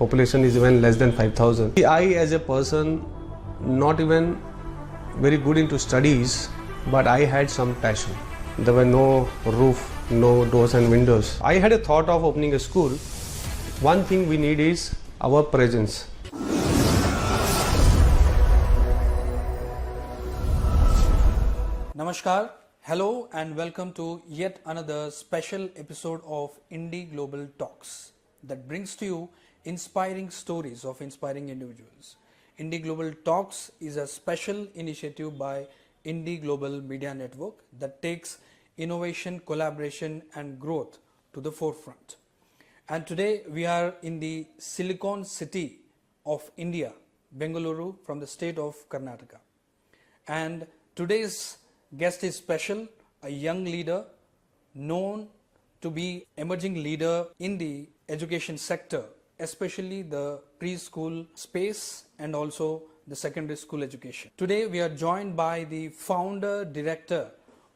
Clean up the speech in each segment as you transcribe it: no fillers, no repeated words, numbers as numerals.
population is even less than 5,000. I as a person, not even very good into studies, but I had some passion. There were no roof, no doors and windows. I had a thought of opening a school. One thing we need is our presence. Namaskar, hello and welcome to yet another special episode of IndiGlobal Talks that brings to you inspiring stories of inspiring individuals. IndiGlobal Talks is a special initiative by IndiGlobal Media Network that takes innovation, collaboration and growth to the forefront. And today we are in the Silicon City of India, Bengaluru, from the state of Karnataka. And today's guest is special, a young leader known to be emerging leader in the education sector, especially the preschool space and also the secondary school education. Today we are joined by the founder director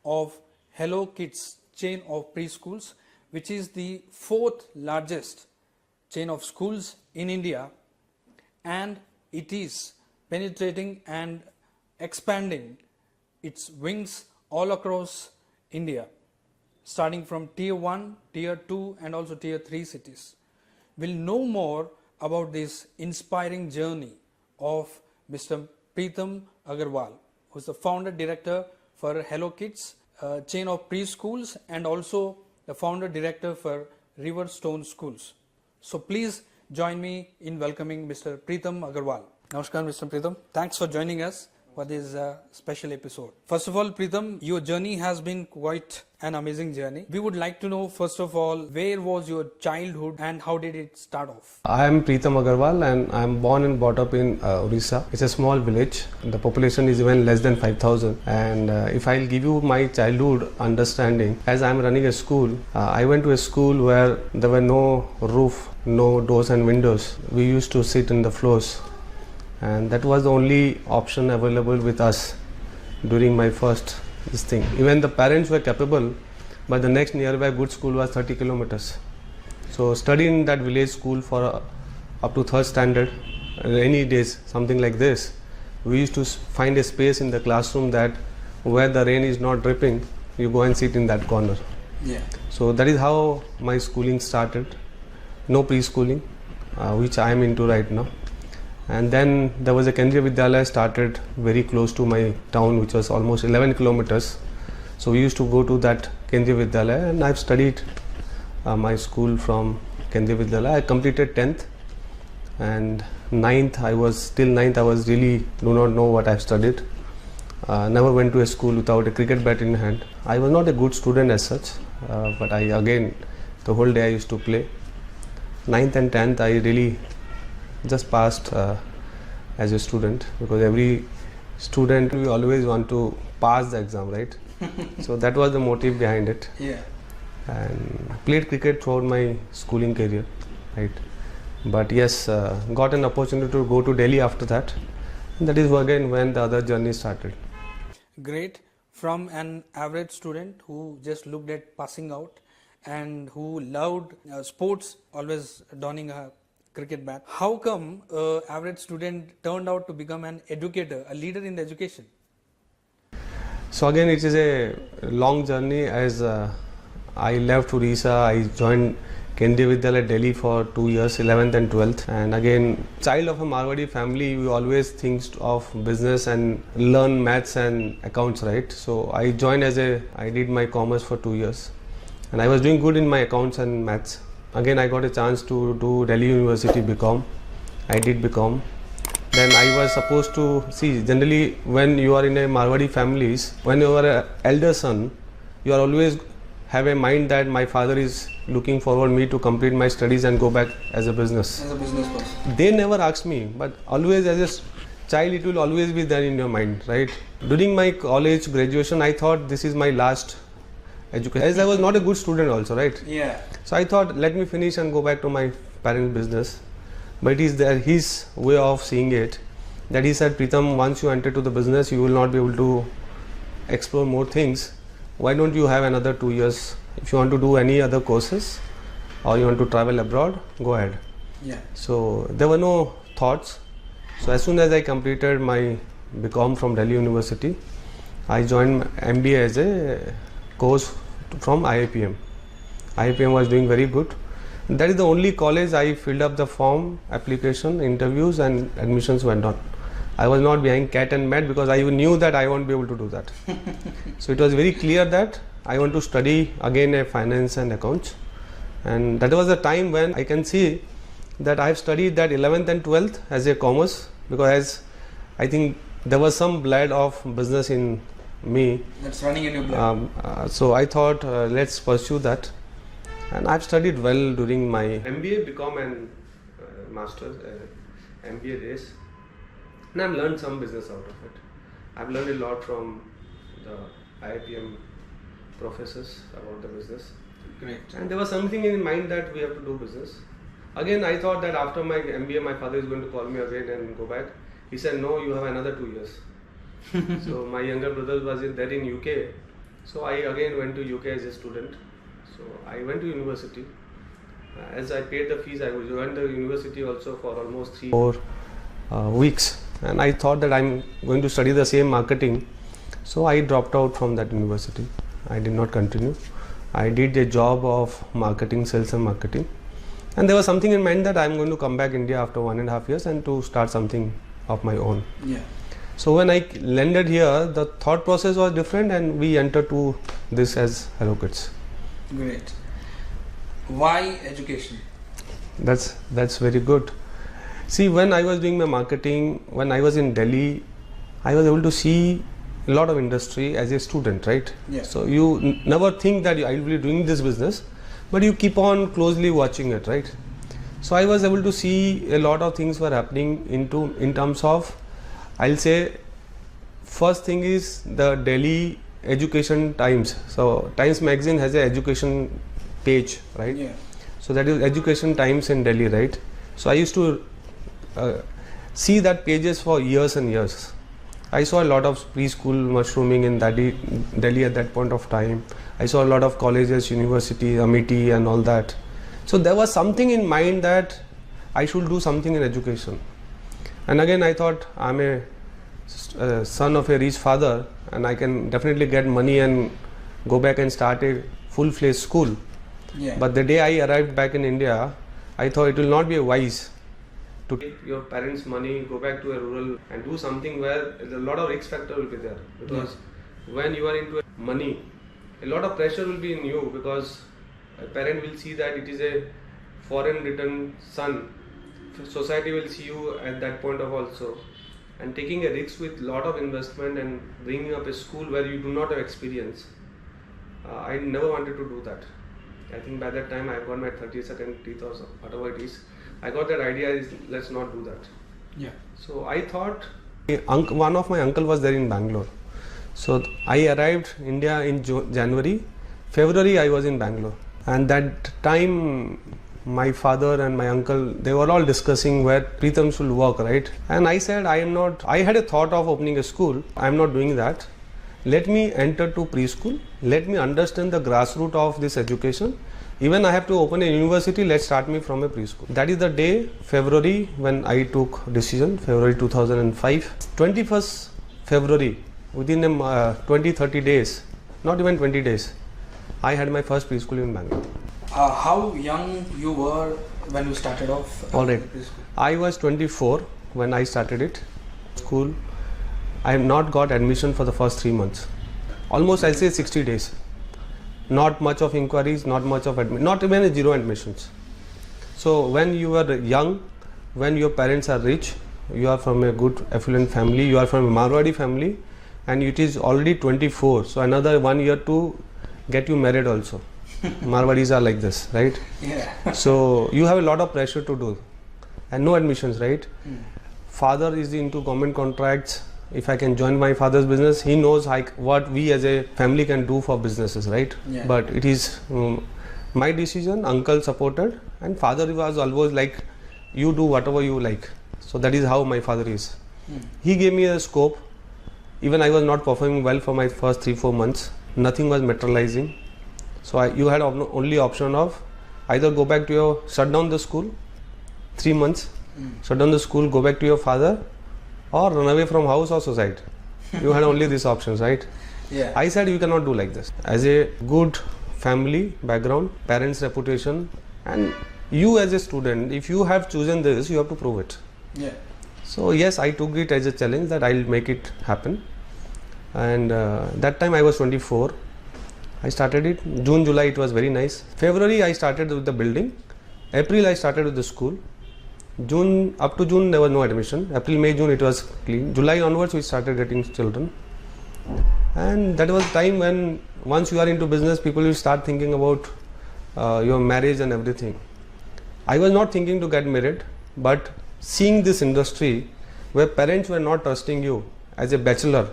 of Hello Kids chain of preschools, which is the fourth largest chain of schools in India, and it is penetrating and expanding its wings all across India, starting from tier 1, tier 2 and also tier 3 cities. We'll know more about this inspiring journey of Mr. Pritam Agarwal, who is the founder director for Hello Kids, chain of preschools, and also the founder director for Riverstone Schools. So please join me in welcoming Mr. Pritam Agarwal. Namaskar, Mr. Pritam. Thanks for joining us for this special episode. First of all, Pritam, your journey has been quite an amazing journey. We would like to know, first of all, where was your childhood and how did it start off? I am Pritam Agarwal and I am born and brought up in Orissa. It's a small village. The population is even less than 5,000. And if I'll give you my childhood understanding, as I am running a school, I went to a school where there were no roof, no doors and windows. We used to sit in the floors. And that was the only option available with us during my first this thing. Even the parents were capable, but the next nearby good school was 30 kilometers. So studying in that village school for up to third standard, rainy days, something like this, we used to find a space in the classroom that where the rain is not dripping, you go and sit in that corner. Yeah. So that is how my schooling started. No preschooling, which I am into right now. And then there was a Kendriya Vidyalaya started very close to my town, which was almost 11 kilometers. So we used to go to that Kendriya Vidyalaya, and I've studied my school from Kendriya Vidyalaya. I completed 10th and 9th. I was really do not know what I've studied. Never went to a school without a cricket bat in hand. I was not a good student as such, but the whole day I used to play. 9th and 10th I really just passed as a student, because every student we always want to pass the exam, right? So that was the motive behind it. Yeah. And played cricket throughout my schooling career, right? But yes, got an opportunity to go to Delhi after that. And that is again when the other journey started. Great. From an average student who just looked at passing out and who loved sports, always donning a cricket bat, how come average student turned out to become an educator, a leader in the education? So again, it is a long journey. As I left Orissa, I joined Kendriya Vidyalaya Delhi for 2 years, 11th and 12th. And again, child of a Marwadi family, we always think of business and learn maths and accounts, right? So I joined I did my commerce for 2 years. And I was doing good in my accounts and maths. Again, I got a chance to do Delhi University BCom. I did BCom. Then I was supposed to see, generally when you are in a Marwadi families, when you are an elder son, you are always have a mind that my father is looking forward me to complete my studies and go back as a business. As a business person. They never asked me, but always as a child it will always be there in your mind, right? During my college graduation, I thought this is my last education, as I was not a good student also, right? Yeah. So I thought, let me finish and go back to my parent business. But it is there his way of seeing it, that he said, Pritam, once you enter to the business, you will not be able to explore more things. Why don't you have another 2 years? If you want to do any other courses or you want to travel abroad, go ahead. Yeah. So there were no thoughts. So as soon as I completed my BCom from Delhi University, I joined MBA as a course from IIPM. IIPM was doing very good. That is the only college I filled up the form, application, interviews, and admissions went on. I was not behind cat and mat because I knew that I won't be able to do that. So it was very clear that I want to study again a finance and accounts. And that was the time when I can see that I have studied that 11th and 12th as a commerce, because I think there was some blood of business in me. That's running in your blood. So I thought let's pursue that. And I've studied well during my MBA, BCom and master's MBA days. And I've learned some business out of it. I've learned a lot from the IIPM professors about the business. Great. And there was something in mind that we have to do business. Again, I thought that after my MBA, my father is going to call me again and go back. He said, no, you have another 2 years. So my younger brother was there in UK. So I again went to UK as a student. So I went to university. As I paid the fees, I went to university also for almost 3-4 weeks. And I thought that I'm going to study the same marketing. So I dropped out from that university. I did not continue. I did a job of marketing, sales and marketing. And there was something in mind that I'm going to come back India after 1.5 years and to start something of my own. Yeah. So when I landed here, the thought process was different and we entered to this as Hello Kids. Great. Why education? That's very good. See, when I was doing my marketing, when I was in Delhi, I was able to see a lot of industry as a student, right? Yeah. So you never think that I will be doing this business, but you keep on closely watching it, right? So I was able to see a lot of things were happening in terms of, I'll say, first thing is the Delhi Education Times. So Times magazine has an education page, right? Yeah. So that is Education Times in Delhi, right? So I used to see that pages for years and years. I saw a lot of preschool mushrooming in Delhi at that point of time. I saw a lot of colleges, universities, Amity and all that. So there was something in mind that I should do something in education. And again I thought I'm a son of a rich father and I can definitely get money and go back and start a full-fledged school. Yeah. But the day I arrived back in India, I thought it will not be wise to take your parents' money, go back to a rural and do something where a lot of risk factor will be there. Because when you are into money, a lot of pressure will be in you because a parent will see that it is a foreign return son. Society will see you at that point of also. And taking a risk with lot of investment and bringing up a school where you do not have experience. I never wanted to do that. I think by that time I got my 32nd teeth or whatever it is. I got that idea is let's not do that. Yeah. So I thought one of my uncle was there in Bangalore. So I arrived India in January. February I was in Bangalore. And that time my father and my uncle, they were all discussing where Pritam should work, right? And I said I had a thought of opening a school. I am not doing that. Let me enter to preschool. Let me understand the grassroots of this education. Even I have to open a university, let's start me from a preschool. That is the day, February, when I took decision, February 2005. 21st February, within 20-30 days, not even 20 days, I had my first preschool in Bangalore. How young you were when you started off? Alright, Preschool? I was 24 when I started it. School, I have not got admission for the first 3 months. Almost I'll say 60 days. Not much of inquiries, not much of not even zero admissions. So when you are young, when your parents are rich, you are from a good affluent family, you are from a Marwadi family and it is already 24. So another 1 year to get you married also. Marwadis are like this, right? Yeah. So you have a lot of pressure to do and no admissions, right? Father is into government contracts. If I can join my father's business, he knows what we as a family can do for businesses, right? Yeah. But it is my decision, uncle supported and father was always like, you do whatever you like. So that is how my father is. He gave me a scope. Even I was not performing well for my first 3-4 months. Nothing was materializing. So you had only option of either go back to shut down the school 3 months, shut down the school, go back to your father, or run away from house or suicide. You had only these options, right? Yeah. I said you cannot do like this. As a good family background, parents' reputation, and you as a student, if you have chosen this, you have to prove it. Yeah. So yes, I took it as a challenge that I'll make it happen. And that time I was 24. I started it. June, July it was very nice. February I started with the building. April I started with the school. June, up to June there was no admission. April, May, June it was clean. July onwards we started getting children. And that was time when once you are into business, people will start thinking about your marriage and everything. I was not thinking to get married, but seeing this industry where parents were not trusting you as a bachelor,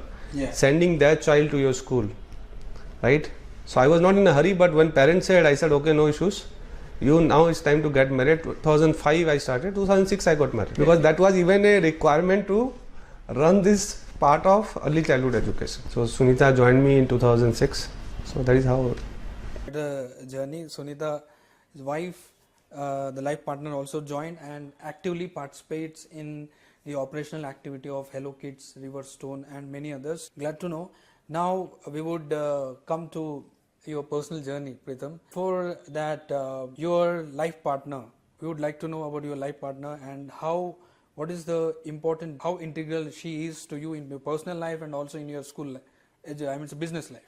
sending their child to your school, right? So I was not in a hurry, but when parents said, I said, okay, no issues. You now it's time to get married. 2005 I started, 2006 I got married, because that was even a requirement to run this part of early childhood education. So Sunita joined me in 2006. So that is how The journey, Sunita's wife, the life partner also joined and actively participates in the operational activity of Hello Kids, Riverstone and many others. Glad to know. Now we would come to your personal journey, Pritam. For that, your life partner, we would like to know about your life partner and what is the important, how integral she is to you in your personal life and also in your school life, it's a business life.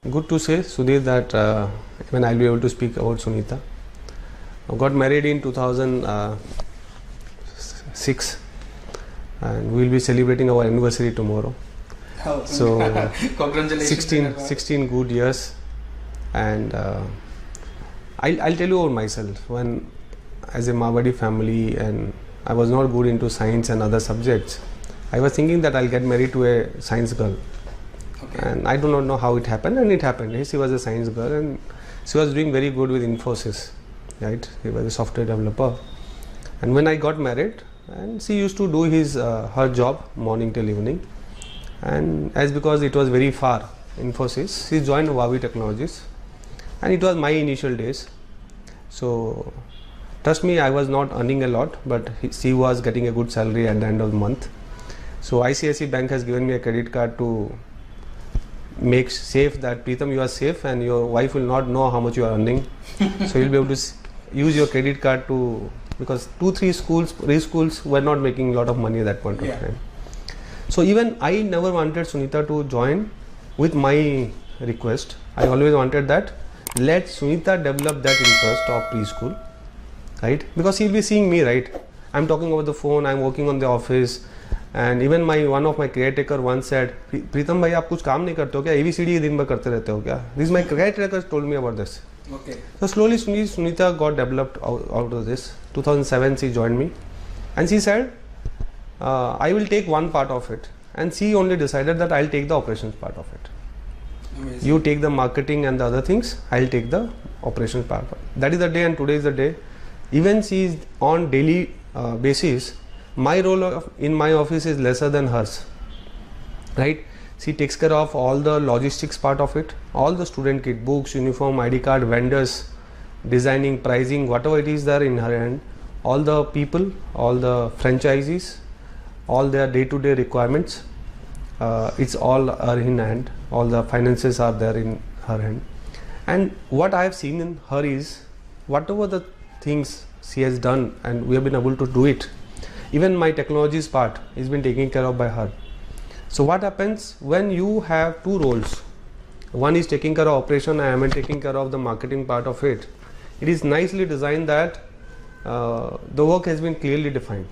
good to say, Sudhir, that even I'll be able to speak about Sunita. I got married in 2006 and we'll be celebrating our anniversary tomorrow. Oh, so congratulations. 16 good years. And I'll tell you about myself. When as a Marwadi family and I was not good into science and other subjects, I was thinking that I'll get married to a science girl. Okay. And I do not know how it happened, and it happened. She was a science girl and she was doing very good with Infosys, right? She was a software developer. And when I got married, and she used to do her job morning till evening, and as because it was very far, Infosys, she joined Huawei Technologies, and it was my initial days. So trust me, I was not earning a lot, but she was getting a good salary at the end of the month. So ICICI Bank has given me a credit card to make safe that Pritam, you are safe and your wife will not know how much you are earning. So you'll be able to use your credit card to, because 2-3 schools were not making a lot of money at that point of time. So even I never wanted Sunita to join with my request. I always wanted that let Sunita develop that interest of preschool, right? Because she'll be seeing me, right? I'm talking over the phone, I'm working on the office, and even one of my caretaker once said, Pritam bhai, आप कुछ काम नहीं करते हो क्या? ABCD दिन भर करते रहते हो क्या? This is my caretaker told me about this. Okay. So slowly Sunita got developed out of this. 2007 she joined me, and she said, I will take one part of it, and she only decided that I'll take the operations part of it. Amazing. You take the marketing and the other things, I'll take the operations part. That is the day, and today is the day. Even she is on daily basis, my role in my office is lesser than hers, right? She takes care of all the logistics part of it, all the student kit, books, uniform, ID card, vendors, designing, pricing, whatever it is there in her hand, all the people, all the franchisees, all their day-to-day requirements, it's all are in hand, all the finances are there in her hand. And what I have seen in her is, whatever the things she has done and we have been able to do it, even my technologies part is been taken care of by her. So what happens when you have two roles, one is taking care of operation and I am taking care of the marketing part of it, it is nicely designed that the work has been clearly defined,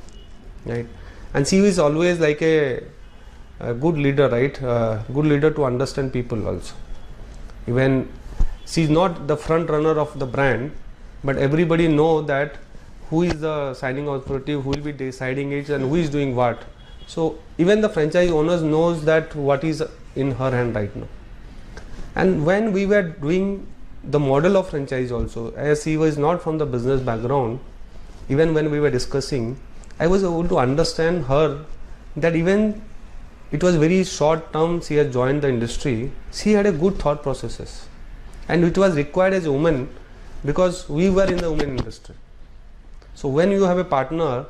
right? And she is always like a good leader, right? Good leader to understand people also. Even she is not the front runner of the brand, but everybody know that who is the signing authority, who will be deciding it, and who is doing what. So even the franchise owners knows that what is in her hand right now. And when we were doing the model of franchise also, as she was not from the business background, even when we were discussing, I was able to understand her that even it was very short term she had joined the industry, she had a good thought processes, and it was required as a woman because we were in the women industry. So when you have a partner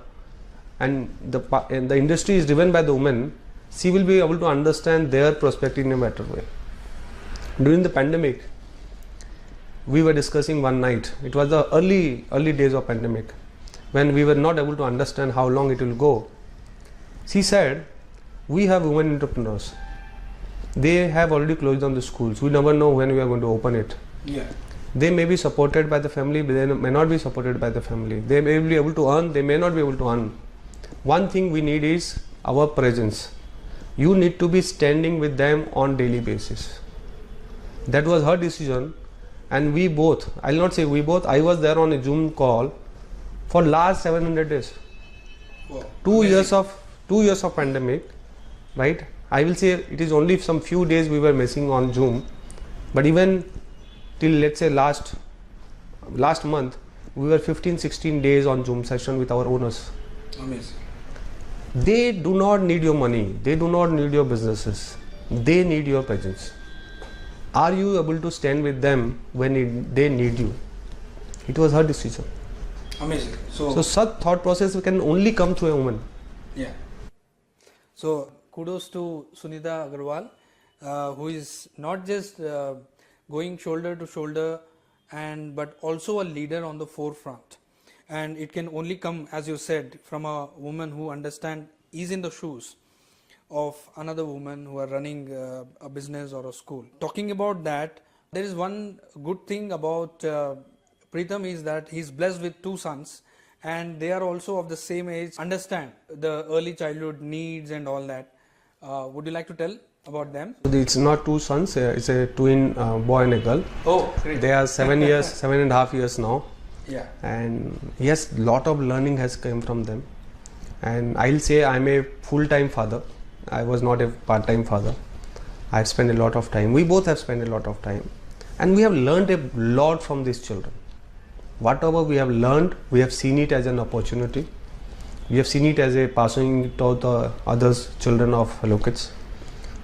and the industry is driven by the woman, she will be able to understand their perspective in a better way. During the pandemic, we were discussing one night. It was the early days of pandemic, when we were not able to understand how long it will go. She said, we have women entrepreneurs. They have already closed down the schools. We never know when we are going to open it. Yeah. They may be supported by the family, but they may not be supported by the family. They may be able to earn, they may not be able to earn. One thing we need is our presence. You need to be standing with them on daily basis. That was her decision, and we both, I'll not say we both, I was there on a Zoom call for last 700 days. Wow. 2 years of pandemic, right? I will say it is only some few days we were missing on Zoom, but even till let's say last month, we were 15-16 days on Zoom session with our owners. Amazing. They do not need your money, they do not need your businesses, they need your presence. Are you able to stand with them when they need you? It was her decision. Amazing. So such thought process can only come through a woman. Yeah. So kudos to Sunita Agarwal, who is not just going shoulder to shoulder but also a leader on the forefront. And it can only come, as you said, from a woman who is in the shoes of another woman who are running a business or a school. Talking about that, there is one good thing about Pritam is that he's blessed with 2 sons, and they are also of the same age, understand the early childhood needs and all that. Would you like to tell about them? It's not 2 sons, it's a twin boy and a girl. Oh, great. They are 7.5 years now. Yeah. And yes, lot of learning has come from them. And I'll say I'm a full-time father. I was not a part-time father. I had spent a lot of time. We both have spent a lot of time. And we have learned a lot from these children. Whatever we have learned, we have seen it as an opportunity. We have seen it as a passing to the others children of Hello Kids.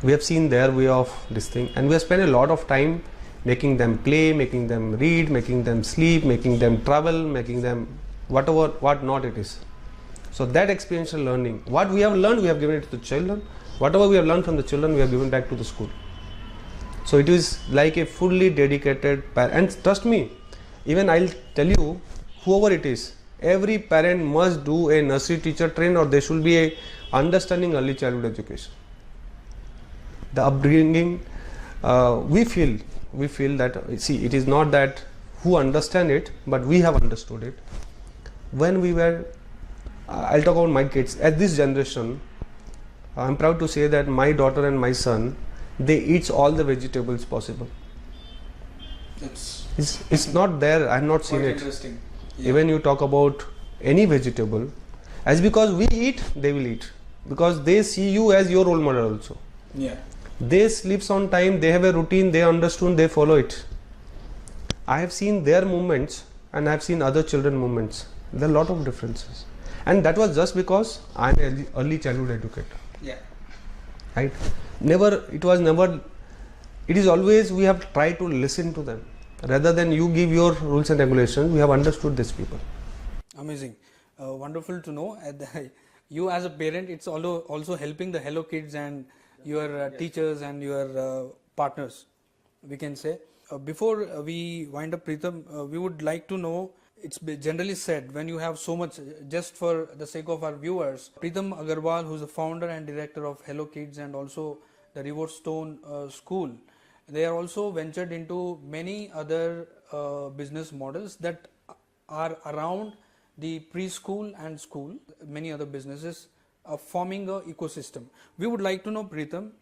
We have seen their way of this thing, and we have spent a lot of time making them play, making them read, making them sleep, making them travel, making them what not it is. So that experiential learning, what we have learned, we have given it to the children. Whatever we have learned from the children, we have given back to the school. So it is like a fully dedicated parent. And trust me, even I'll tell you, whoever it is, every parent must do a nursery teacher train, or there should be a understanding early childhood education. The upbringing, we feel that, see, it is not that who understand it, but we have understood it. When we were, I'll talk about my kids. At this generation, I'm proud to say that my daughter and my son, they eat all the vegetables possible. It's not there. I have not seen it. Interesting. Yeah. Even you talk about any vegetable, as because we eat, they will eat, because they see you as your role model also. Yeah. They sleeps on time, they have a routine, they understood, they follow it. I have seen their movements and I have seen other children movements. There are a lot of differences, and that was just because I am an early childhood educator. Yeah. Right? It is always we have tried to listen to them. Rather than you give your rules and regulations, we have understood these people. Amazing. Wonderful to know. You as a parent, it's also helping the Hello Kids and your teachers and your partners, we can say. Before we wind up, Pritam, we would like to know, it's generally said when you have so much, just for the sake of our viewers, Pritam Agarwal, who's the founder and director of Hello Kids and also the River Stone School, they are also ventured into many other business models that are around the preschool and school, many other businesses forming an ecosystem. We would like to know, Pritam,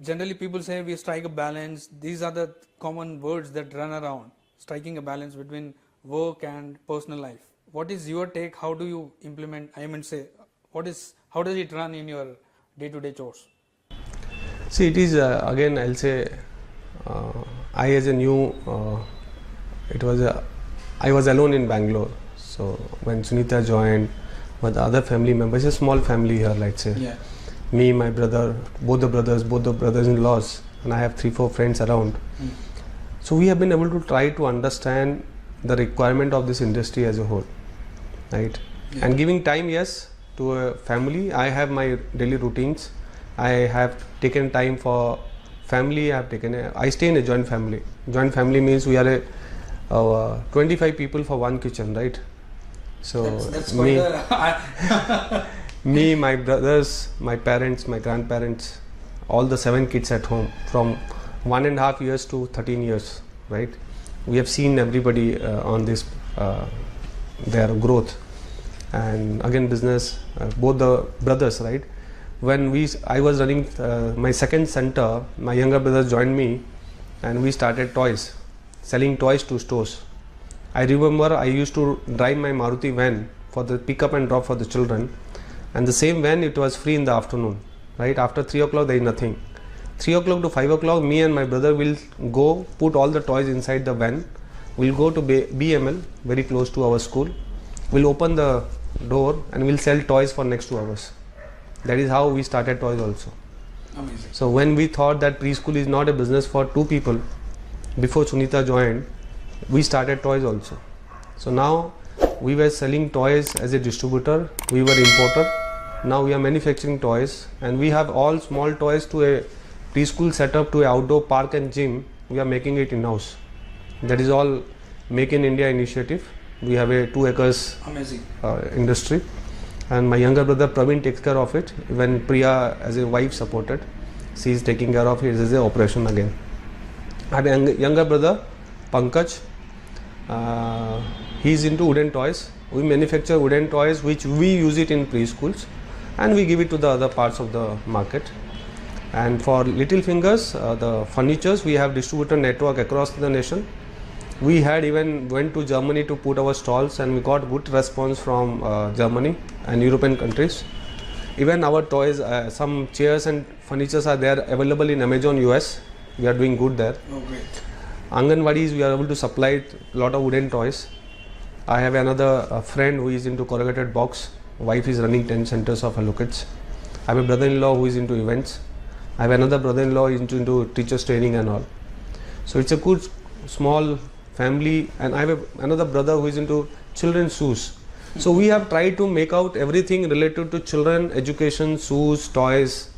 generally people say we strike a balance. These are the common words that run around, striking a balance between work and personal life. What is your take? How do you implement, how does it run in your day-to-day chores? See, it is again, I'll say, I as a new, I was alone in Bangalore. So when Sunita joined, with the other family members, it's a small family here, let's say. Yeah. Me, my brother, both the brothers-in-laws, and I have 3-4 friends around. So we have been able to try to understand the requirement of this industry as a whole. right? Yeah. And giving time, yes, to a family. I have my daily routines. I have taken time for family. I stay in a joint family. Joint family means we are 25 people for one kitchen, right? So that's me, quite a me, my brothers, my parents, my grandparents, all the 7 kids at home from 1.5 years to 13 years, right? We have seen everybody on this their growth, and again business, both the brothers, right? When I was running my second center, my younger brother joined me, and we started selling toys to stores. I remember I used to drive my Maruti van for the pickup and drop for the children, and the same van, it was free in the afternoon, right? After 3 o'clock there is nothing. 3 o'clock to 5 o'clock, me and my brother will go put all the toys inside the van. We'll go to BML, very close to our school. We'll open the door and we'll sell toys for next 2 hours. That is how we started toys also. amazing. So when we thought that preschool is not a business for 2 people, before Sunita joined, we started toys also. So now we were selling toys as a distributor, we were importer. Now we are manufacturing toys, and we have all small toys to a preschool setup to a outdoor park and gym. We are making it in-house. That is all Make in India initiative. We have a 2 acres Amazing. industry, and my younger brother Praveen takes care of it. When Priya as a wife supported, she is taking care of it as a operation again. I have a younger brother Pankaj. He is into wooden toys. We manufacture wooden toys which we use it in preschools, and we give it to the other parts of the market. And for little fingers, the furnitures, we have distributor network across the nation. We had even went to Germany to put our stalls, and we got good response from Germany and European countries. Even our toys, some chairs and furnitures are there available in Amazon US. We are doing good there. Oh, great. Anganwadis, we are able to supply a lot of wooden toys. I have another friend who is into corrugated box. Wife is running 10 centers of Allocates. I have a brother-in-law who is into events. I have another brother-in-law into teachers training and all. So it's a good small family, and I have another brother who is into children's shoes. So we have tried to make out everything related to children, education, shoes, toys,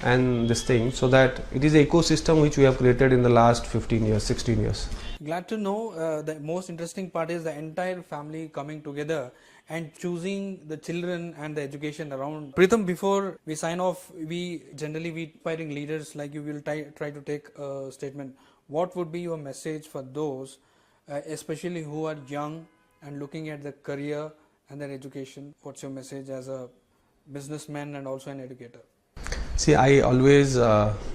and this thing, so that it is an ecosystem which we have created in the last 15 years, 16 years. Glad to know. The most interesting part is the entire family coming together and choosing the children and the education around. Pritam, before we sign off, we inspiring leaders like you will try to take a statement. What would be your message for those, especially who are young and looking at the career and their education? What's your message as a businessman and also an educator? See, I always,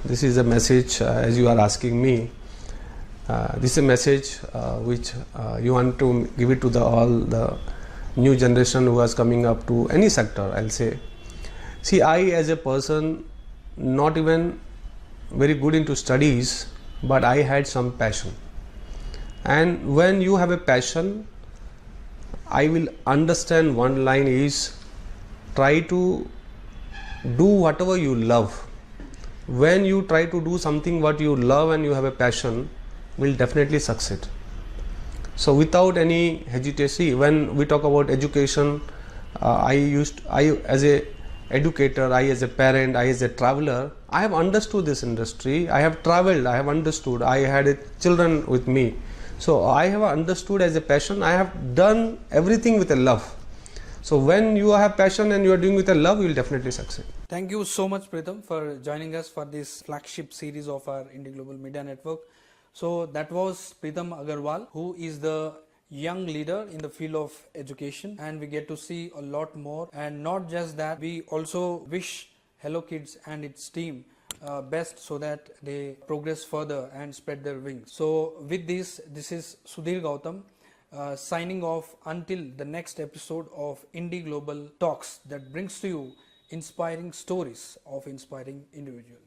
this is a message, as you are asking me, this is a message which you want to give it to all the new generation who is coming up to any sector, I'll say. See, I as a person, not even very good into studies, but I had some passion. And when you have a passion, I will understand one line is, try to do whatever you love. When you try to do something what you love and you have a passion, will definitely succeed. So without any hesitation, when we talk about education, I as a educator, I as a parent, I as a traveler, I have understood this industry. I have traveled, I have understood. I had children with me. So I have understood as a passion. I have done everything with a love. So when you have passion and you are doing with a love, you will definitely succeed. Thank you so much, Pritam, for joining us for this flagship series of our IndiGlobal Media Network. So that was Pritam Agarwal, who is the young leader in the field of education, and we get to see a lot more. And not just that, we also wish Hello Kids and its team best so that they progress further and spread their wings. So with this is Sudheer Goutham signing off until the next episode of IndiGlobal Talks that brings to you inspiring stories of inspiring individuals.